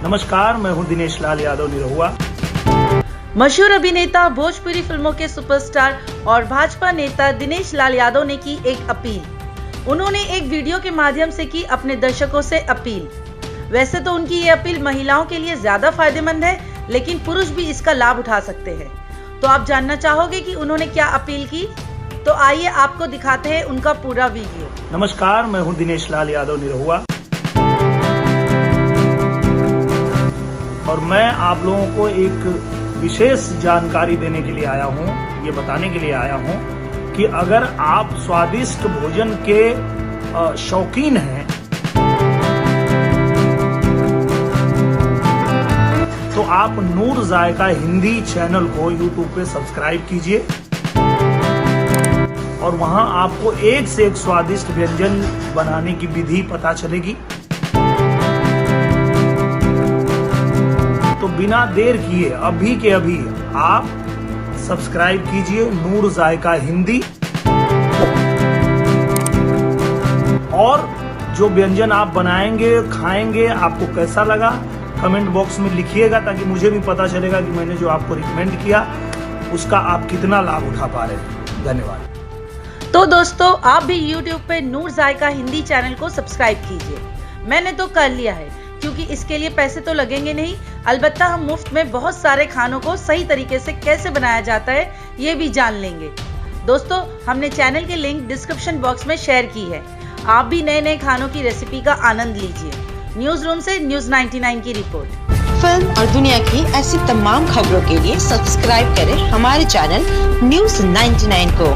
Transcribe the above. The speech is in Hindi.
नमस्कार, मैं हूं दिनेश लाल यादव निरहुआ। मशहूर अभिनेता, भोजपुरी फिल्मों के सुपरस्टार और भाजपा नेता दिनेश लाल यादव ने की एक अपील। उन्होंने एक वीडियो के माध्यम से की अपने दर्शकों से अपील। वैसे तो उनकी ये अपील महिलाओं के लिए ज्यादा फायदेमंद है, लेकिन पुरुष भी इसका लाभ उठा सकते हैं। तो आप जानना चाहोगे कि उन्होंने क्या अपील की? तो आइए आपको दिखाते हैं उनका पूरा वीडियो। नमस्कार, मैं हूं दिनेश लाल यादव निरहुआ और मैं आप लोगों को एक विशेष जानकारी देने के लिए आया हूं, ये बताने के लिए आया हूं कि अगर आप स्वादिष्ट भोजन के शौकीन हैं तो आप नूर जायका हिंदी चैनल को यूट्यूब पे सब्सक्राइब कीजिए और वहां आपको एक से एक स्वादिष्ट व्यंजन बनाने की विधि पता चलेगी। तो बिना देर किए अभी के अभी आप सब्सक्राइब कीजिए नूर जायका हिंदी और जो व्यंजन आप बनाएंगे, खाएंगे, आपको कैसा लगा कमेंट बॉक्स में लिखिएगा, ताकि मुझे भी पता चलेगा कि मैंने जो आपको रिकमेंड किया उसका आप कितना लाभ उठा पा रहे हैं। धन्यवाद। तो दोस्तों, आप भी YouTube पे नूर जायका हिंदी चैनल को सब्सक्राइब कीजिए। मैंने तो कर लिया है, क्योंकि इसके लिए पैसे तो लगेंगे नहीं। अलबत्ता हम मुफ्त में बहुत सारे खानों को सही तरीके से कैसे बनाया जाता है ये भी जान लेंगे। दोस्तों, हमने चैनल के लिंक डिस्क्रिप्शन बॉक्स में शेयर की है। आप भी नए नए खानों की रेसिपी का आनंद लीजिए। न्यूज रूम से न्यूज 99 की रिपोर्ट। फिल्म और दुनिया की ऐसी तमाम खबरों के लिए सब्सक्राइब करें हमारे चैनल न्यूज 99 को।